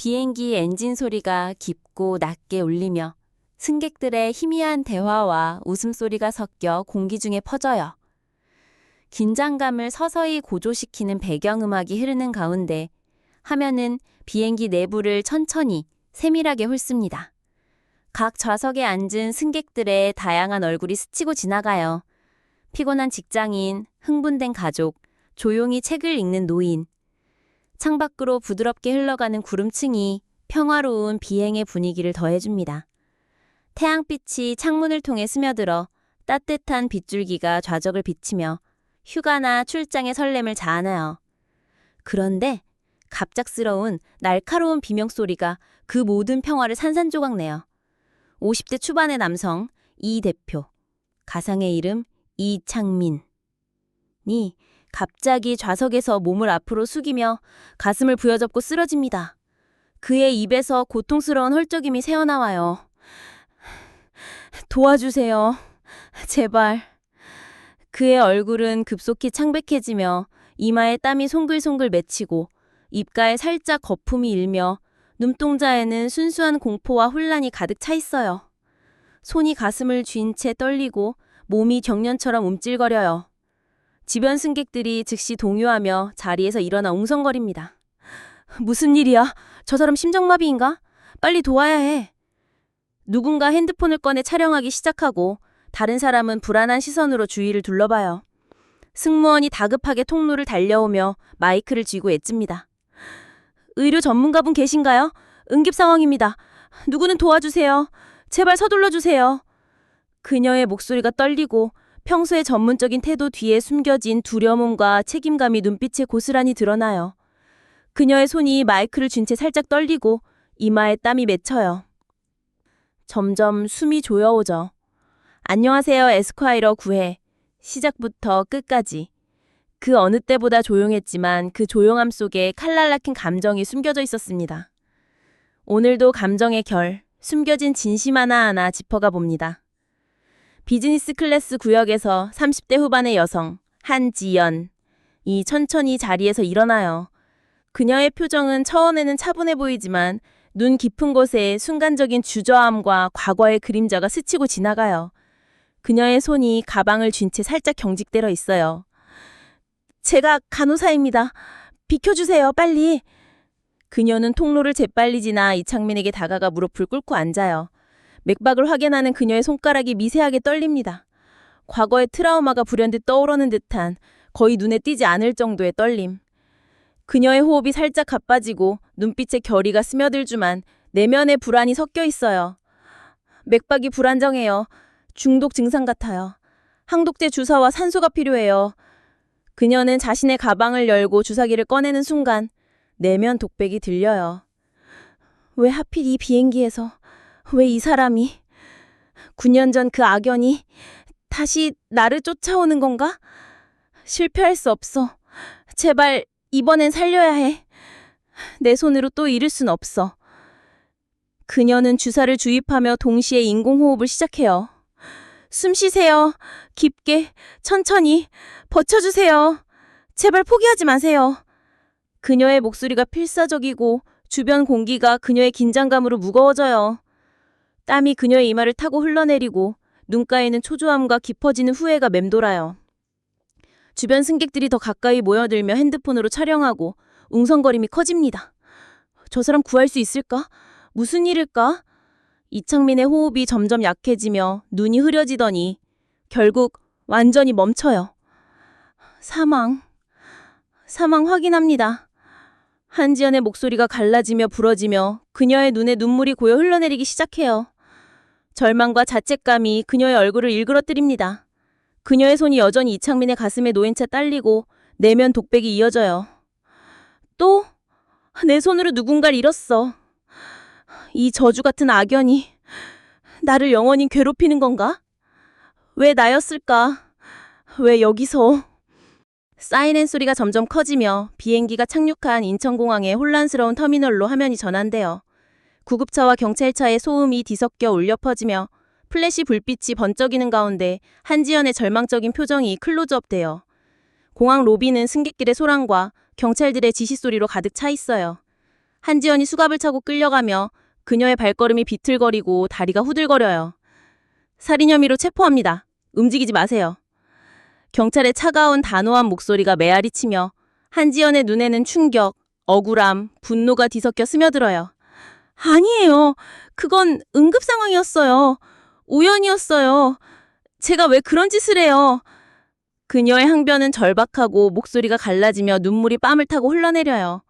비행기 엔진 소리가 깊고 낮게 울리며 승객들의 희미한 대화와 웃음소리가 섞여 공기 중에 퍼져요. 긴장감을 서서히 고조시키는 배경음악이 흐르는 가운데 화면은 비행기 내부를 천천히 세밀하게 훑습니다. 각 좌석에 앉은 승객들의 다양한 얼굴이 스치고 지나가요. 피곤한 직장인, 흥분된 가족, 조용히 책을 읽는 노인. 창밖으로 부드럽게 흘러가는 구름층이 평화로운 비행의 분위기를 더해줍니다. 태양빛이 창문을 통해 스며들어 따뜻한 빗줄기가 좌석을 비치며 휴가나 출장의 설렘을 자아내요. 그런데 갑작스러운 날카로운 비명소리가 그 모든 평화를 산산조각내요. 50대 초반의 남성 이 대표, 가상의 이름 이창민이 갑자기 좌석에서 몸을 앞으로 숙이며 가슴을 부여잡고 쓰러집니다. 그의 입에서 고통스러운 헐적임이 새어나와요. 도와주세요. 제발. 그의 얼굴은 급속히 창백해지며 이마에 땀이 송글송글 맺히고 입가에 살짝 거품이 일며 눈동자에는 순수한 공포와 혼란이 가득 차 있어요. 손이 가슴을 쥔 채 떨리고 몸이 경련처럼 움찔거려요. 주변 승객들이 즉시 동요하며 자리에서 일어나 웅성거립니다. 무슨 일이야? 저 사람 심장마비인가? 빨리 도와야 해. 누군가 핸드폰을 꺼내 촬영하기 시작하고 다른 사람은 불안한 시선으로 주위를 둘러봐요. 승무원이 다급하게 통로를 달려오며 마이크를 쥐고 애쭍니다. 의료 전문가분 계신가요? 응급 상황입니다. 누구는 도와주세요. 제발 서둘러 주세요. 그녀의 목소리가 떨리고 평소의 전문적인 태도 뒤에 숨겨진 두려움과 책임감이 눈빛에 고스란히 드러나요. 그녀의 손이 마이크를 쥔 채 살짝 떨리고 이마에 땀이 맺혀요. 점점 숨이 조여오죠. 안녕하세요, 에스콰이러 9회. 시작부터 끝까지. 그 어느 때보다 조용했지만 그 조용함 속에 칼날 박힌 감정이 숨겨져 있었습니다. 오늘도 감정의 결, 숨겨진 진심 하나하나 짚어가 봅니다. 비즈니스 클래스 구역에서 30대 후반의 여성 한지연이 천천히 자리에서 일어나요. 그녀의 표정은 처음에는 차분해 보이지만 눈 깊은 곳에 순간적인 주저함과 과거의 그림자가 스치고 지나가요. 그녀의 손이 가방을 쥔 채 살짝 경직되어 있어요. 제가 간호사입니다. 비켜주세요, 빨리. 그녀는 통로를 재빨리 지나 이창민에게 다가가 무릎을 꿇고 앉아요. 맥박을 확인하는 그녀의 손가락이 미세하게 떨립니다. 과거의 트라우마가 불현듯 떠오르는 듯한 거의 눈에 띄지 않을 정도의 떨림. 그녀의 호흡이 살짝 가빠지고 눈빛에 결의가 스며들지만 내면의 불안이 섞여 있어요. 맥박이 불안정해요. 중독 증상 같아요. 항독제 주사와 산소가 필요해요. 그녀는 자신의 가방을 열고 주사기를 꺼내는 순간 내면 독백이 들려요. 왜 하필 이 비행기에서? 왜 이 사람이? 9년 전 그 악연이 다시 나를 쫓아오는 건가? 실패할 수 없어. 제발 이번엔 살려야 해. 내 손으로 또 잃을 순 없어. 그녀는 주사를 주입하며 동시에 인공호흡을 시작해요. 숨 쉬세요. 깊게, 천천히. 버텨주세요. 제발 포기하지 마세요. 그녀의 목소리가 필사적이고 주변 공기가 그녀의 긴장감으로 무거워져요. 땀이 그녀의 이마를 타고 흘러내리고 눈가에는 초조함과 깊어지는 후회가 맴돌아요. 주변 승객들이 더 가까이 모여들며 핸드폰으로 촬영하고 웅성거림이 커집니다. 저 사람 구할 수 있을까? 무슨 일일까? 이창민의 호흡이 점점 약해지며 눈이 흐려지더니 결국 완전히 멈춰요. 사망 확인합니다. 한지연의 목소리가 갈라지며 부러지며 그녀의 눈에 눈물이 고여 흘러내리기 시작해요. 절망과 자책감이 그녀의 얼굴을 일그러뜨립니다. 그녀의 손이 여전히 이창민의 가슴에 놓인 채 딸리고 내면 독백이 이어져요. 또? 내 손으로 누군가를 잃었어. 이 저주 같은 악연이 나를 영원히 괴롭히는 건가? 왜 나였을까? 왜 여기서? 사이렌 소리가 점점 커지며 비행기가 착륙한 인천공항의 혼란스러운 터미널로 화면이 전환돼요. 구급차와 경찰차의 소음이 뒤섞여 울려 퍼지며 플래시 불빛이 번쩍이는 가운데 한지연의 절망적인 표정이 클로즈업돼요. 공항 로비는 승객들의 소란과 경찰들의 지시 소리로 가득 차 있어요. 한지연이 수갑을 차고 끌려가며 그녀의 발걸음이 비틀거리고 다리가 후들거려요. 살인 혐의로 체포합니다. 움직이지 마세요. 경찰의 차가운 단호한 목소리가 메아리치며 한지연의 눈에는 충격, 억울함, 분노가 뒤섞여 스며들어요. 아니에요. 그건 응급 상황이었어요. 우연이었어요. 제가 왜 그런 짓을 해요. 그녀의 항변은 절박하고 목소리가 갈라지며 눈물이 뺨을 타고 흘러내려요.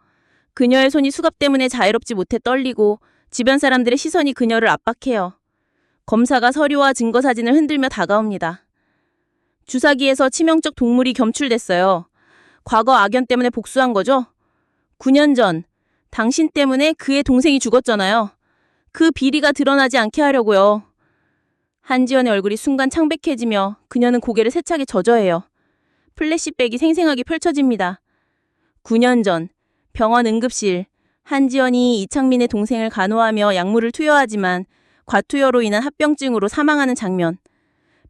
그녀의 손이 수갑 때문에 자유롭지 못해 떨리고 주변 사람들의 시선이 그녀를 압박해요. 검사가 서류와 증거 사진을 흔들며 다가옵니다. 주사기에서 치명적 독물이 검출됐어요. 과거 악연 때문에 복수한 거죠? 9년 전 당신 때문에 그의 동생이 죽었잖아요. 그 비리가 드러나지 않게 하려고요. 한지연의 얼굴이 순간 창백해지며 그녀는 고개를 세차게 저저해요. 플래시백이 생생하게 펼쳐집니다. 9년 전 병원 응급실, 한지연이 이창민의 동생을 간호하며 약물을 투여하지만 과투여로 인한 합병증으로 사망하는 장면.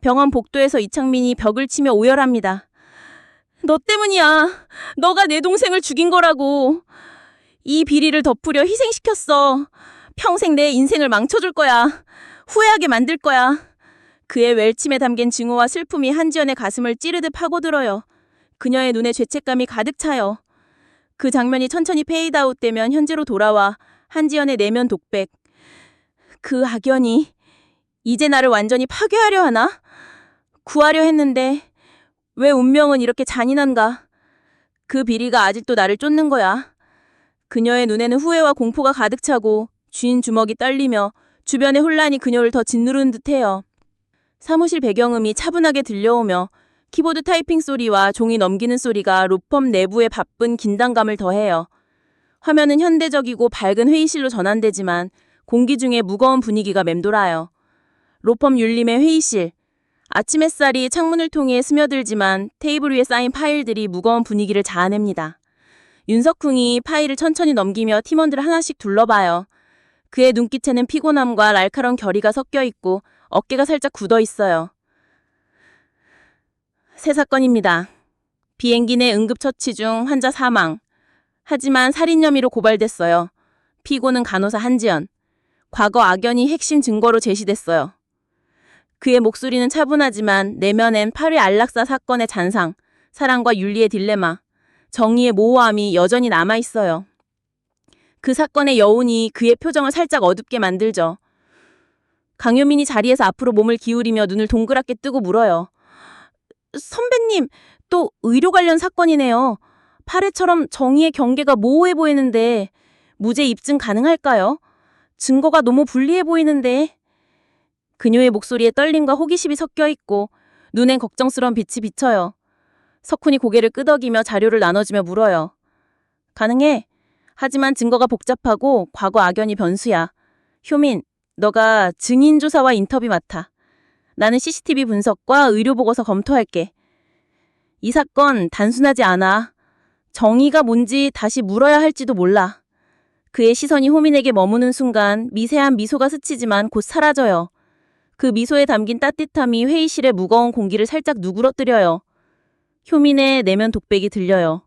병원 복도에서 이창민이 벽을 치며 오열합니다. 너 때문이야. 너가 내 동생을 죽인 거라고. 이 비리를 덮으려 희생시켰어. 평생 내 인생을 망쳐줄 거야. 후회하게 만들 거야. 그의 웰침에 담긴 증오와 슬픔이 한지연의 가슴을 찌르듯 파고들어요. 그녀의 눈에 죄책감이 가득 차요. 그 장면이 천천히 페이드아웃 되면 현재로 돌아와 한지연의 내면 독백. 그 악연이 이제 나를 완전히 파괴하려 하나? 구하려 했는데 왜 운명은 이렇게 잔인한가? 그 비리가 아직도 나를 쫓는 거야. 그녀의 눈에는 후회와 공포가 가득 차고 쥔 주먹이 떨리며 주변의 혼란이 그녀를 더 짓누르는 듯해요. 사무실 배경음이 차분하게 들려오며 키보드 타이핑 소리와 종이 넘기는 소리가 로펌 내부의 바쁜 긴장감을 더해요. 화면은 현대적이고 밝은 회의실로 전환되지만 공기 중에 무거운 분위기가 맴돌아요. 로펌 율림의 회의실. 아침 햇살이 창문을 통해 스며들지만 테이블 위에 쌓인 파일들이 무거운 분위기를 자아냅니다. 윤석훈이 파일을 천천히 넘기며 팀원들을 하나씩 둘러봐요. 그의 눈빛에는 피곤함과 날카로운 결의가 섞여 있고 어깨가 살짝 굳어 있어요. 새 사건입니다. 비행기 내 응급처치 중 환자 사망. 하지만 살인 혐의로 고발됐어요. 피고는 간호사 한지연. 과거 악연이 핵심 증거로 제시됐어요. 그의 목소리는 차분하지만 내면엔 8회 안락사 사건의 잔상, 사랑과 윤리의 딜레마, 정의의 모호함이 여전히 남아있어요. 그 사건의 여운이 그의 표정을 살짝 어둡게 만들죠. 강효민이 자리에서 앞으로 몸을 기울이며 눈을 동그랗게 뜨고 물어요. 선배님, 또 의료 관련 사건이네요. 8회처럼 정의의 경계가 모호해 보이는데 무죄 입증 가능할까요? 증거가 너무 불리해 보이는데. 그녀의 목소리에 떨림과 호기심이 섞여 있고 눈엔 걱정스러운 빛이 비쳐요. 석훈이 고개를 끄덕이며 자료를 나눠주며 물어요. 가능해. 하지만 증거가 복잡하고 과거 악연이 변수야. 효민, 너가 증인 조사와 인터뷰 맡아. 나는 CCTV 분석과 의료 보고서 검토할게. 이 사건 단순하지 않아. 정의가 뭔지 다시 물어야 할지도 몰라. 그의 시선이 호민에게 머무는 순간 미세한 미소가 스치지만 곧 사라져요. 그 미소에 담긴 따뜻함이 회의실의 무거운 공기를 살짝 누그러뜨려요. 효민의 내면 독백이 들려요.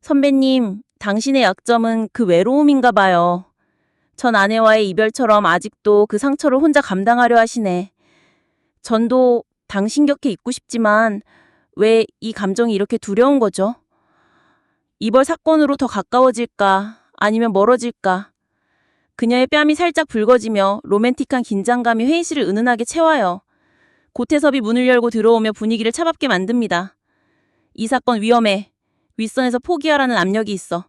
선배님, 당신의 약점은 그 외로움인가 봐요. 전 아내와의 이별처럼 아직도 그 상처를 혼자 감당하려 하시네. 전도 당신 곁에 있고 싶지만 왜 이 감정이 이렇게 두려운 거죠? 이번 사건으로 더 가까워질까 아니면 멀어질까? 그녀의 뺨이 살짝 붉어지며 로맨틱한 긴장감이 회의실을 은은하게 채워요. 고태섭이 문을 열고 들어오며 분위기를 차갑게 만듭니다. 이 사건 위험해. 윗선에서 포기하라는 압력이 있어.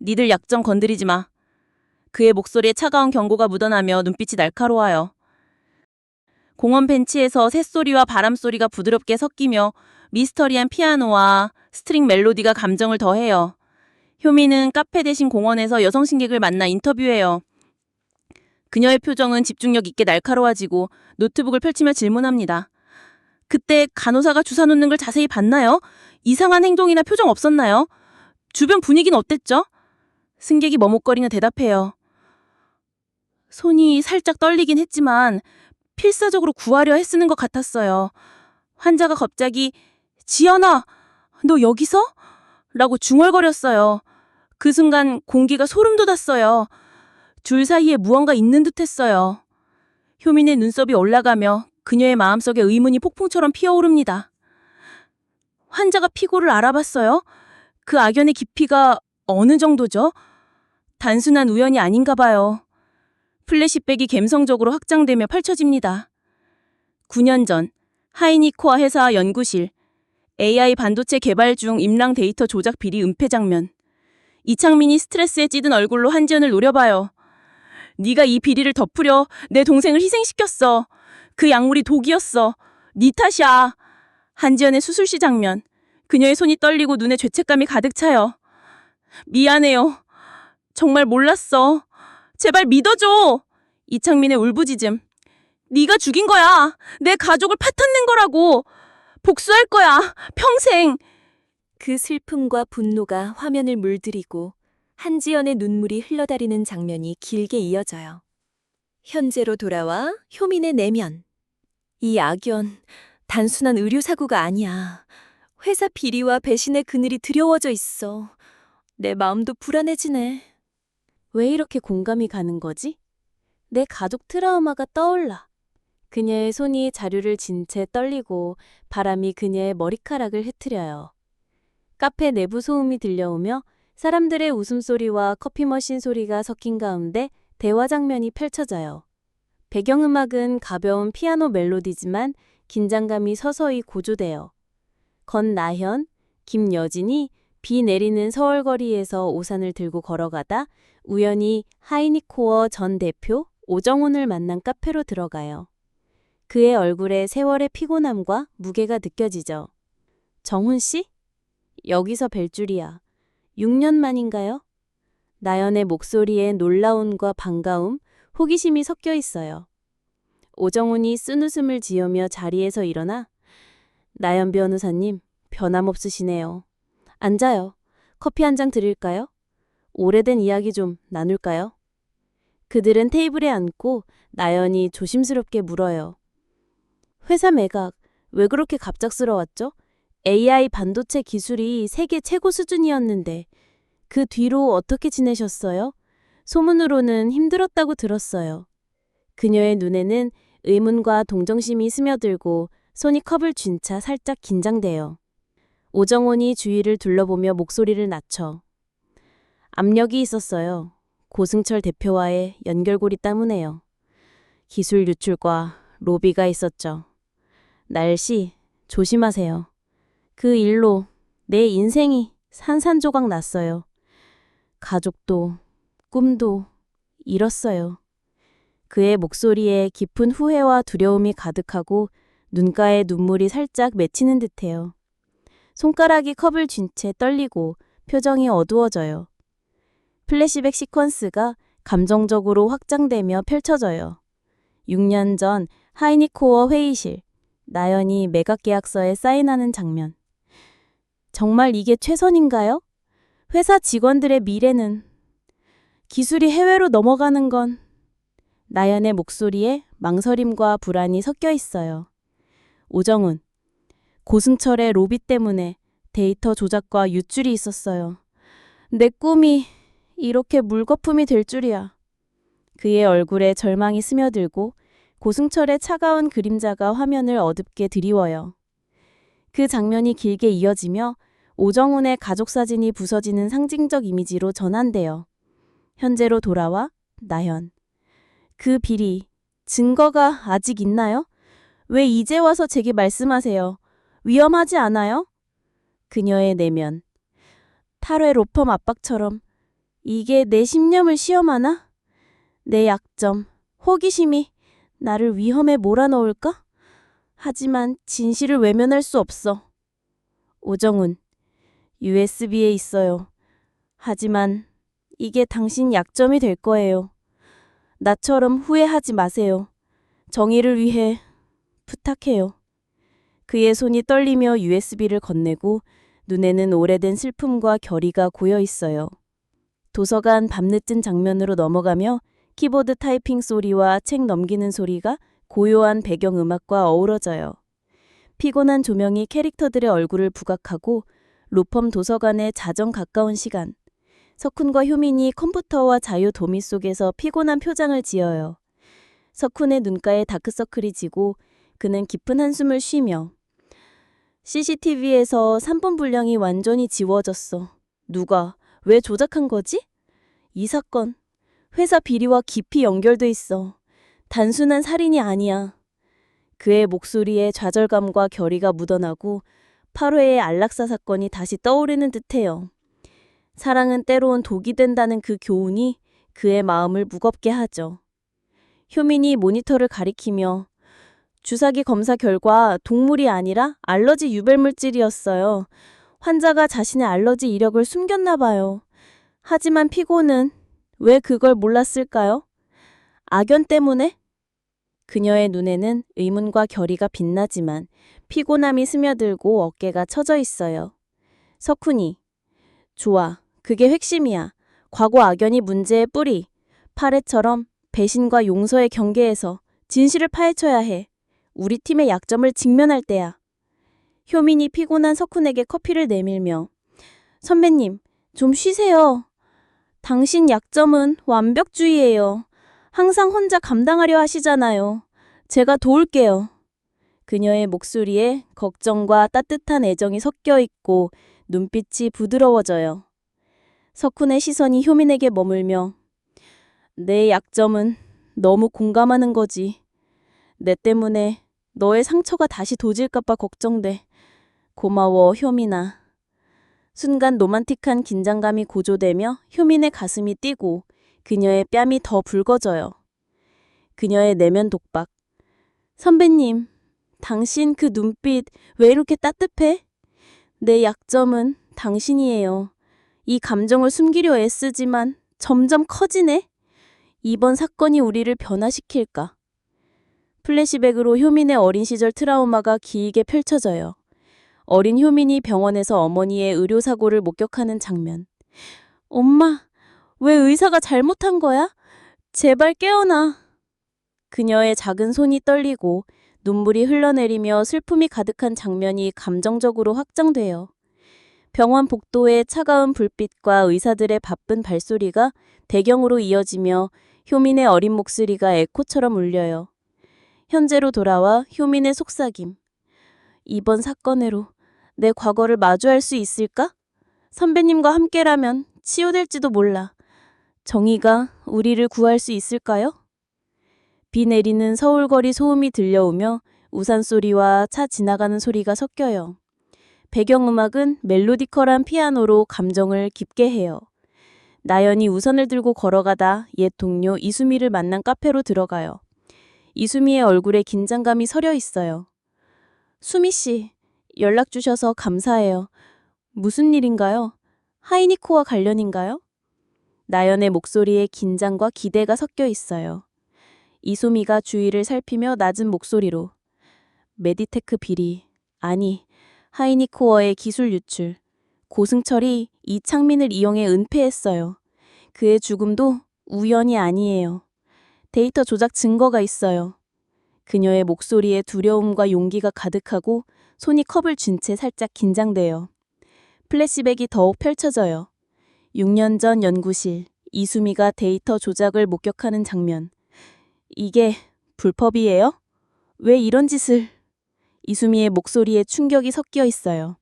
니들 약점 건드리지 마. 그의 목소리에 차가운 경고가 묻어나며 눈빛이 날카로워요. 공원 벤치에서 새소리와 바람소리가 부드럽게 섞이며 미스터리한 피아노와 스트링 멜로디가 감정을 더해요. 효미는 카페 대신 공원에서 여성 승객을 만나 인터뷰해요. 그녀의 표정은 집중력 있게 날카로워지고 노트북을 펼치며 질문합니다. 그때 간호사가 주사 놓는 걸 자세히 봤나요? 이상한 행동이나 표정 없었나요? 주변 분위기는 어땠죠? 승객이 머뭇거리며 대답해요. 손이 살짝 떨리긴 했지만 필사적으로 구하려 애쓰는 것 같았어요. 환자가 갑자기 지연아, 너 여기서? 라고 중얼거렸어요. 그 순간 공기가 소름 돋았어요. 줄 사이에 무언가 있는 듯했어요. 효민의 눈썹이 올라가며 그녀의 마음속에 의문이 폭풍처럼 피어오릅니다. 환자가 피고를 알아봤어요? 그 악연의 깊이가 어느 정도죠? 단순한 우연이 아닌가 봐요. 플래시백이 감성적으로 확장되며 펼쳐집니다. 9년 전 하이니코아 회사 연구실 AI 반도체 개발 중 임랑 데이터 조작 비리 은폐 장면. 이창민이 스트레스에 찌든 얼굴로 한지연을 노려봐요. 네가 이 비리를 덮으려 내 동생을 희생시켰어. 그 약물이 독이었어. 네 탓이야. 한지연의 수술시 장면. 그녀의 손이 떨리고 눈에 죄책감이 가득 차요. 미안해요. 정말 몰랐어. 제발 믿어줘. 이창민의 울부짖음. 네가 죽인 거야. 내 가족을 파탄낸 거라고. 복수할 거야. 평생. 그 슬픔과 분노가 화면을 물들이고 한지연의 눈물이 흘러다니는 장면이 길게 이어져요. 현재로 돌아와 효민의 내면. 이 악연, 단순한 의료사고가 아니야. 회사 비리와 배신의 그늘이 드려워져 있어. 내 마음도 불안해지네. 왜 이렇게 공감이 가는 거지? 내 가족 트라우마가 떠올라. 그녀의 손이 자료를 진 채 떨리고 바람이 그녀의 머리카락을 흐트려요. 카페 내부 소음이 들려오며 사람들의 웃음소리와 커피 머신 소리가 섞인 가운데 대화 장면이 펼쳐져요. 배경음악은 가벼운 피아노 멜로디지만 긴장감이 서서히 고조돼요. 건나현, 김여진이 비 내리는 서울 거리에서 우산을 들고 걸어가다 우연히 하이니코어 전 대표 오정훈을 만난 카페로 들어가요. 그의 얼굴에 세월의 피곤함과 무게가 느껴지죠. 정훈 씨? 여기서 뵐 줄이야. 6년 만인가요? 나연의 목소리에 놀라움과 반가움, 호기심이 섞여 있어요. 오정훈이 쓴웃음을 지으며 자리에서 일어나 나연 변호사님, 변함없으시네요. 앉아요. 커피 한 잔 드릴까요? 오래된 이야기 좀 나눌까요? 그들은 테이블에 앉고 나연이 조심스럽게 물어요. 회사 매각, 왜 그렇게 갑작스러웠죠? AI 반도체 기술이 세계 최고 수준이었는데 그 뒤로 어떻게 지내셨어요? 소문으로는 힘들었다고 들었어요. 그녀의 눈에는 의문과 동정심이 스며들고 손이 컵을 쥔 채 살짝 긴장돼요. 오정훈이 주위를 둘러보며 목소리를 낮춰. 압력이 있었어요. 고승철 대표와의 연결고리 때문에요. 기술 유출과 로비가 있었죠. 날씨 조심하세요. 그 일로 내 인생이 산산조각 났어요. 가족도 꿈도 잃었어요. 그의 목소리에 깊은 후회와 두려움이 가득하고 눈가에 눈물이 살짝 맺히는 듯해요. 손가락이 컵을 쥔 채 떨리고 표정이 어두워져요. 플래시백 시퀀스가 감정적으로 확장되며 펼쳐져요. 6년 전 하이니코어 회의실, 나연이 매각 계약서에 사인하는 장면. 정말 이게 최선인가요? 회사 직원들의 미래는 기술이 해외로 넘어가는 건 나연의 목소리에 망설임과 불안이 섞여 있어요. 오정훈, 고승철의 로비 때문에 데이터 조작과 유출이 있었어요. 내 꿈이 이렇게 물거품이 될 줄이야. 그의 얼굴에 절망이 스며들고 고승철의 차가운 그림자가 화면을 어둡게 드리워요. 그 장면이 길게 이어지며 오정훈의 가족 사진이 부서지는 상징적 이미지로 전환돼요. 현재로 돌아와 나연. 그 비리, 증거가 아직 있나요? 왜 이제 와서 제게 말씀하세요? 위험하지 않아요? 그녀의 내면. 탈회 로펌 압박처럼 이게 내 신념을 시험하나? 내 약점, 호기심이 나를 위험에 몰아넣을까? 하지만 진실을 외면할 수 없어. 오정훈, USB에 있어요. 하지만 이게 당신 약점이 될 거예요. 나처럼 후회하지 마세요. 정의를 위해 부탁해요. 그의 손이 떨리며 USB를 건네고 눈에는 오래된 슬픔과 결의가 고여 있어요. 도서관 밤늦은 장면으로 넘어가며 키보드 타이핑 소리와 책 넘기는 소리가 고요한 배경음악과 어우러져요. 피곤한 조명이 캐릭터들의 얼굴을 부각하고 로펌 도서관의 자정 가까운 시간. 석훈과 효민이 컴퓨터와 자유 도미 속에서 피곤한 표정을 지어요. 석훈의 눈가에 다크서클이 지고 그는 깊은 한숨을 쉬며 CCTV에서 3분 분량이 완전히 지워졌어. 누가, 왜 조작한 거지? 이 사건, 회사 비리와 깊이 연결돼 있어. 단순한 살인이 아니야. 그의 목소리에 좌절감과 결의가 묻어나고 8회의 안락사 사건이 다시 떠오르는 듯해요. 사랑은 때론 독이 된다는 그 교훈이 그의 마음을 무겁게 하죠. 효민이 모니터를 가리키며 주사기 검사 결과 동물이 아니라 알러지 유발물질이었어요. 환자가 자신의 알러지 이력을 숨겼나 봐요. 하지만 피고는 왜 그걸 몰랐을까요? 악연 때문에? 그녀의 눈에는 의문과 결의가 빛나지만 피곤함이 스며들고 어깨가 처져 있어요. 석훈이, 좋아, 그게 핵심이야. 과거 악연이 문제의 뿌리. 파레처럼 배신과 용서의 경계에서 진실을 파헤쳐야 해. 우리 팀의 약점을 직면할 때야. 효민이 피곤한 석훈에게 커피를 내밀며 선배님, 좀 쉬세요. 당신 약점은 완벽주의예요. 항상 혼자 감당하려 하시잖아요. 제가 도울게요. 그녀의 목소리에 걱정과 따뜻한 애정이 섞여 있고 눈빛이 부드러워져요. 석훈의 시선이 효민에게 머물며 내 약점은 너무 공감하는 거지. 내 때문에 너의 상처가 다시 도질까봐 걱정돼. 고마워, 효민아. 순간 로만틱한 긴장감이 고조되며 효민의 가슴이 뛰고 그녀의 뺨이 더 붉어져요. 그녀의 내면 독박. 선배님, 당신 그 눈빛 왜 이렇게 따뜻해? 내 약점은 당신이에요. 이 감정을 숨기려 애쓰지만 점점 커지네. 이번 사건이 우리를 변화시킬까? 플래시백으로 효민의 어린 시절 트라우마가 길게 펼쳐져요. 어린 효민이 병원에서 어머니의 의료사고를 목격하는 장면. 엄마, 왜 의사가 잘못한 거야? 제발 깨어나. 그녀의 작은 손이 떨리고 눈물이 흘러내리며 슬픔이 가득한 장면이 감정적으로 확장돼요. 병원 복도의 차가운 불빛과 의사들의 바쁜 발소리가 배경으로 이어지며 효민의 어린 목소리가 에코처럼 울려요. 현재로 돌아와 효민의 속삭임. 이번 사건으로 내 과거를 마주할 수 있을까? 선배님과 함께라면 치유될지도 몰라. 정의가 우리를 구할 수 있을까요? 비 내리는 서울거리 소음이 들려오며 우산 소리와 차 지나가는 소리가 섞여요. 배경음악은 멜로디컬한 피아노로 감정을 깊게 해요. 나연이 우산을 들고 걸어가다 옛 동료 이수미를 만난 카페로 들어가요. 이수미의 얼굴에 긴장감이 서려 있어요. 수미 씨, 연락 주셔서 감사해요. 무슨 일인가요? 하이니코와 관련인가요? 나연의 목소리에 긴장과 기대가 섞여 있어요. 이수미가 주위를 살피며 낮은 목소리로 메디테크 비리, 아니, 하이니코어의 기술 유출. 고승철이 이창민을 이용해 은폐했어요. 그의 죽음도 우연이 아니에요. 데이터 조작 증거가 있어요. 그녀의 목소리에 두려움과 용기가 가득하고 손이 컵을 쥔 채 살짝 긴장돼요. 플래시백이 더욱 펼쳐져요. 6년 전 연구실, 이수미가 데이터 조작을 목격하는 장면. 이게 불법이에요? 왜 이런 짓을? 이수미의 목소리에 충격이 섞여 있어요.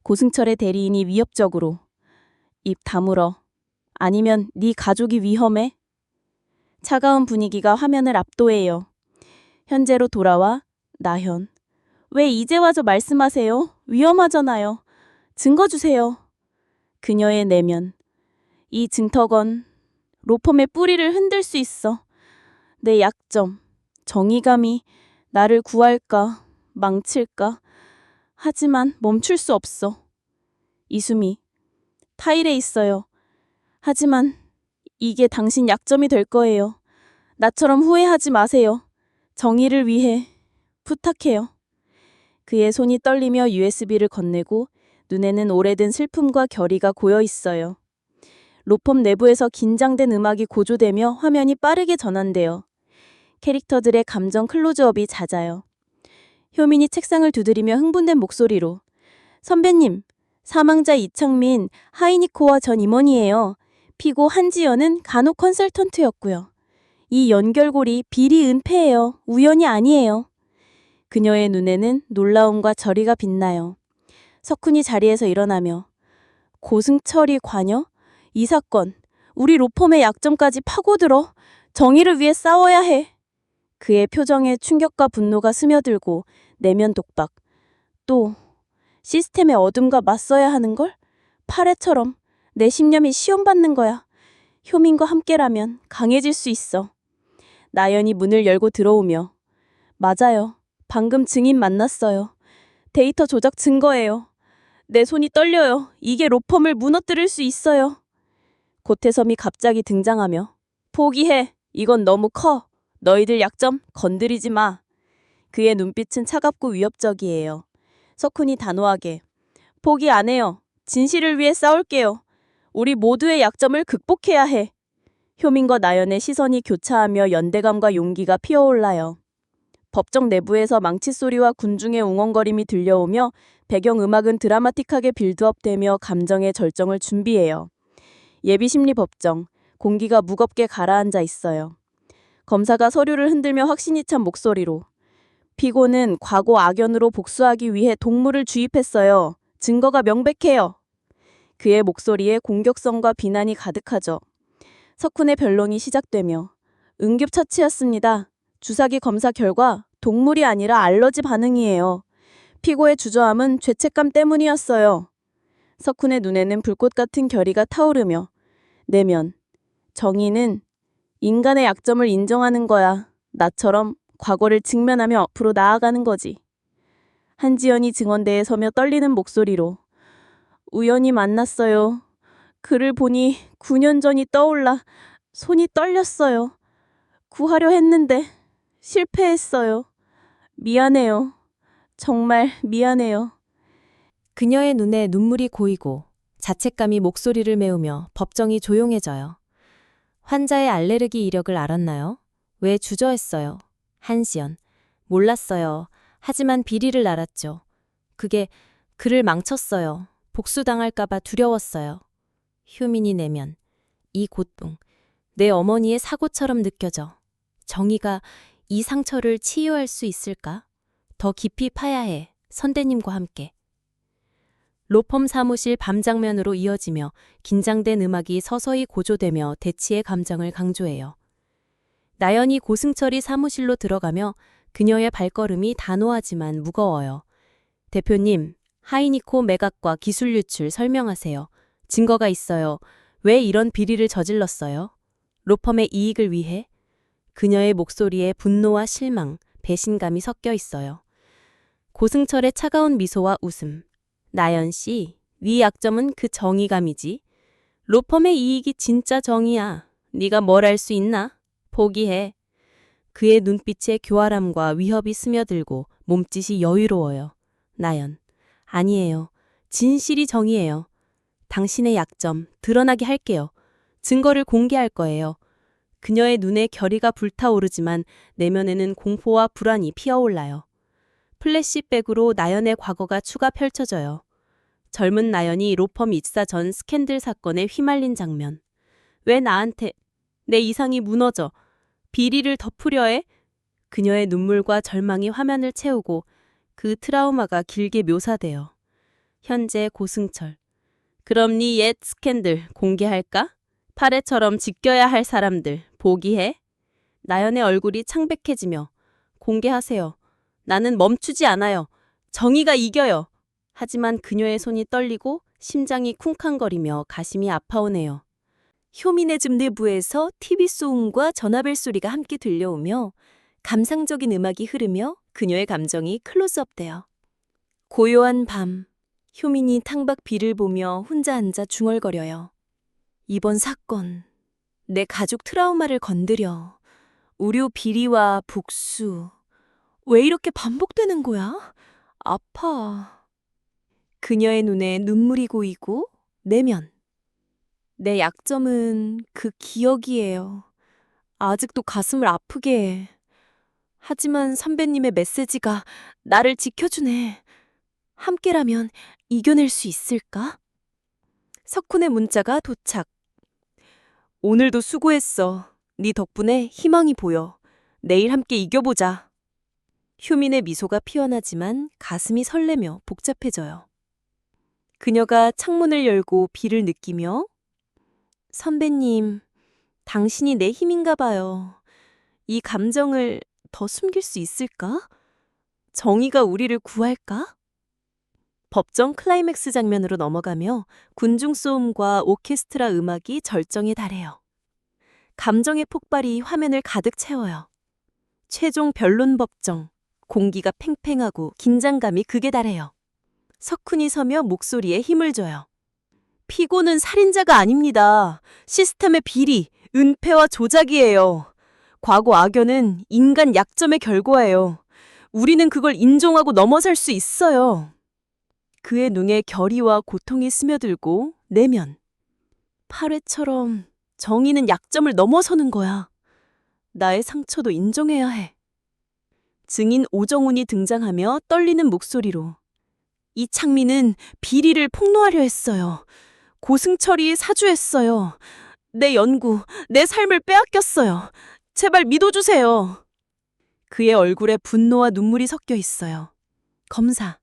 고승철의 대리인이 위협적으로 입 다물어. 아니면 네 가족이 위험해? 차가운 분위기가 화면을 압도해요. 현재로 돌아와 나현. 왜 이제 와서 말씀하세요? 위험하잖아요. 증거 주세요. 그녀의 내면. 이 증터건 로펌의 뿌리를 흔들 수 있어. 내 약점, 정의감이 나를 구할까, 망칠까. 하지만 멈출 수 없어. 이수미, 타일에 있어요. 하지만 이게 당신 약점이 될 거예요. 나처럼 후회하지 마세요. 정의를 위해 부탁해요. 그의 손이 떨리며 USB를 건네고 눈에는 오래된 슬픔과 결의가 고여 있어요. 로펌 내부에서 긴장된 음악이 고조되며 화면이 빠르게 전환돼요. 캐릭터들의 감정 클로즈업이 잦아요. 효민이 책상을 두드리며 흥분된 목소리로 선배님, 사망자 이창민, 하이니코와 전 임원이에요. 피고 한지연은 간호 컨설턴트였고요. 이 연결고리 비리 은폐예요. 우연이 아니에요. 그녀의 눈에는 놀라움과 절이가 빛나요. 석훈이 자리에서 일어나며 고승철이 관여? 이 사건, 우리 로펌의 약점까지 파고들어 정의를 위해 싸워야 해. 그의 표정에 충격과 분노가 스며들고 내면 독박. 또 시스템의 어둠과 맞서야 하는 걸? 파레처럼 내 신념이 시험받는 거야. 효민과 함께라면 강해질 수 있어. 나연이 문을 열고 들어오며 맞아요. 방금 증인 만났어요. 데이터 조작 증거예요. 내 손이 떨려요. 이게 로펌을 무너뜨릴 수 있어요. 고태섬이 갑자기 등장하며 포기해. 이건 너무 커. 너희들 약점 건드리지 마. 그의 눈빛은 차갑고 위협적이에요. 석훈이 단호하게 포기 안 해요. 진실을 위해 싸울게요. 우리 모두의 약점을 극복해야 해. 효민과 나연의 시선이 교차하며 연대감과 용기가 피어올라요. 법정 내부에서 망치 소리와 군중의 웅엉거림이 들려오며 배경음악은 드라마틱하게 빌드업되며 감정의 절정을 준비해요. 예비심리법정, 공기가 무겁게 가라앉아 있어요. 검사가 서류를 흔들며 확신이 찬 목소리로 피고는 과거 악연으로 복수하기 위해 동물을 주입했어요. 증거가 명백해요. 그의 목소리에 공격성과 비난이 가득하죠. 석훈의 변론이 시작되며 응급처치였습니다. 주사기 검사 결과 동물이 아니라 알러지 반응이에요. 피고의 주저함은 죄책감 때문이었어요. 석훈의 눈에는 불꽃 같은 결의가 타오르며 내면 정의는 인간의 약점을 인정하는 거야. 나처럼 과거를 직면하며 앞으로 나아가는 거지. 한지연이 증언대에 서며 떨리는 목소리로 우연히 만났어요. 그를 보니 9년 전이 떠올라 손이 떨렸어요. 구하려 했는데 실패했어요. 미안해요. 정말 미안해요. 그녀의 눈에 눈물이 고이고 자책감이 목소리를 메우며 법정이 조용해져요. 환자의 알레르기 이력을 알았나요? 왜 주저했어요? 한지연. 몰랐어요. 하지만 비리를 알았죠. 그게 그를 망쳤어요. 복수당할까봐 두려웠어요. 효민이 내면. 이 고통. 내 어머니의 사고처럼 느껴져. 정의가 이 상처를 치유할 수 있을까? 더 깊이 파야 해. 선대님과 함께. 로펌 사무실 밤 장면으로 이어지며 긴장된 음악이 서서히 고조되며 대치의 감정을 강조해요. 나연이 고승철이 사무실로 들어가며 그녀의 발걸음이 단호하지만 무거워요. 대표님, 하이니코 매각과 기술 유출 설명하세요. 증거가 있어요. 왜 이런 비리를 저질렀어요? 로펌의 이익을 위해? 그녀의 목소리에 분노와 실망, 배신감이 섞여 있어요. 고승철의 차가운 미소와 웃음. 나연 씨, 네 약점은 그 정의감이지. 로펌의 이익이 진짜 정의야. 네가 뭘 할 수 있나? 포기해. 그의 눈빛에 교활함과 위협이 스며들고 몸짓이 여유로워요. 나연, 아니에요. 진실이 정의예요. 당신의 약점 드러나게 할게요. 증거를 공개할 거예요. 그녀의 눈에 결의가 불타오르지만 내면에는 공포와 불안이 피어올라요. 플래시백으로 나연의 과거가 추가 펼쳐져요. 젊은 나연이 로펌 입사 전 스캔들 사건에 휘말린 장면. 왜 나한테 내 이상이 무너져 비리를 덮으려 해? 그녀의 눈물과 절망이 화면을 채우고 그 트라우마가 길게 묘사돼요. 현재 고승철. 그럼 네 옛 스캔들 공개할까? 파레처럼 지켜야 할 사람들 포기해? 나연의 얼굴이 창백해지며 공개하세요. 나는 멈추지 않아요. 정의가 이겨요. 하지만 그녀의 손이 떨리고 심장이 쿵쾅거리며 가심이 아파오네요. 효민의 집 내부에서 TV 소음과 전화벨 소리가 함께 들려오며 감상적인 음악이 흐르며 그녀의 감정이 클로즈업돼요. 고요한 밤, 효민이 탕박 비를 보며 혼자 앉아 중얼거려요. 이번 사건, 내 가족 트라우마를 건드려. 의료 비리와 복수. 왜 이렇게 반복되는 거야? 아파. 그녀의 눈에 눈물이 고이고 내면. 내 약점은 그 기억이에요. 아직도 가슴을 아프게 해. 하지만 선배님의 메시지가 나를 지켜주네. 함께라면 이겨낼 수 있을까? 석훈의 문자가 도착. 오늘도 수고했어. 네 덕분에 희망이 보여. 내일 함께 이겨보자. 효민의 미소가 피어나지만 가슴이 설레며 복잡해져요. 그녀가 창문을 열고 비를 느끼며 선배님, 당신이 내 힘인가 봐요. 이 감정을 더 숨길 수 있을까? 정의가 우리를 구할까? 법정 클라이맥스 장면으로 넘어가며 군중 소음과 오케스트라 음악이 절정에 달해요. 감정의 폭발이 화면을 가득 채워요. 최종 변론 법정, 공기가 팽팽하고 긴장감이 극에 달해요. 석훈이 서며 목소리에 힘을 줘요. 피고는 살인자가 아닙니다. 시스템의 비리, 은폐와 조작이에요. 과거 악연은 인간 약점의 결과예요. 우리는 그걸 인정하고 넘어설 수 있어요. 그의 눈에 결의와 고통이 스며들고 내면 8회처럼 정의는 약점을 넘어서는 거야. 나의 상처도 인정해야 해. 증인 오정훈이 등장하며 떨리는 목소리로 이창민은 비리를 폭로하려 했어요. 고승철이 사주했어요. 내 연구, 내 삶을 빼앗겼어요. 제발 믿어주세요. 그의 얼굴에 분노와 눈물이 섞여 있어요. 검사,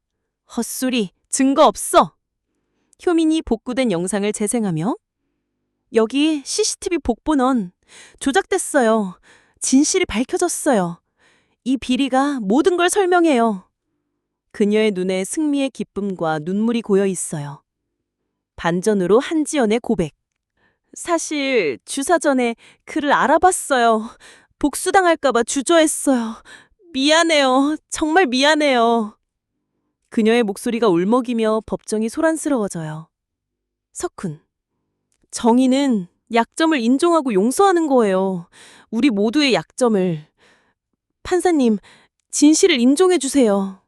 헛소리, 증거 없어. 효민이 복구된 영상을 재생하며 여기 CCTV 복본원 조작됐어요. 진실이 밝혀졌어요. 이 비리가 모든 걸 설명해요. 그녀의 눈에 승리의 기쁨과 눈물이 고여 있어요. 반전으로 한지연의 고백. 사실 주사 전에 그를 알아봤어요. 복수당할까봐 주저했어요. 미안해요. 정말 미안해요. 그녀의 목소리가 울먹이며 법정이 소란스러워져요. 석훈. 정의는 약점을 인정하고 용서하는 거예요. 우리 모두의 약점을. 판사님, 진실을 인정해 주세요.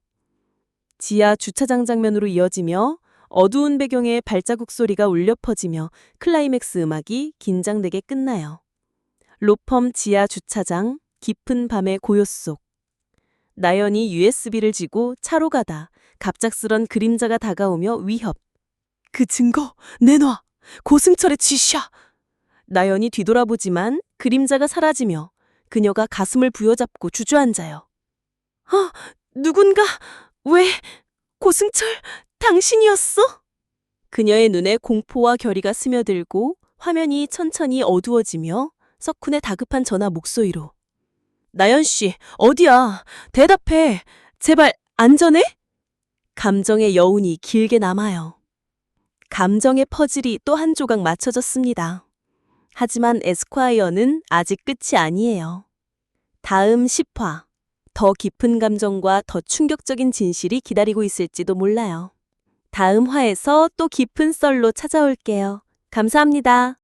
지하 주차장 장면으로 이어지며 어두운 배경에 발자국 소리가 울려 퍼지며 클라이맥스 음악이 긴장되게 끝나요. 로펌 지하 주차장, 깊은 밤의 고요 속. 나연이 USB를 쥐고 차로 가다 갑작스런 그림자가 다가오며 위협. 그 증거 내놔. 고승철의 짓이야. 나연이 뒤돌아보지만 그림자가 사라지며 그녀가 가슴을 부여잡고 주저앉아요. 누군가, 왜, 고승철, 당신이었어? 그녀의 눈에 공포와 결의가 스며들고 화면이 천천히 어두워지며 석훈의 다급한 전화 목소리로 나연 씨, 어디야? 대답해. 제발, 안전해? 감정의 여운이 길게 남아요. 감정의 퍼즐이 또 한 조각 맞춰졌습니다. 하지만 에스콰이어는 아직 끝이 아니에요. 다음 10화, 더 깊은 감정과 더 충격적인 진실이 기다리고 있을지도 몰라요. 다음 화에서 또 깊은 썰로 찾아올게요. 감사합니다.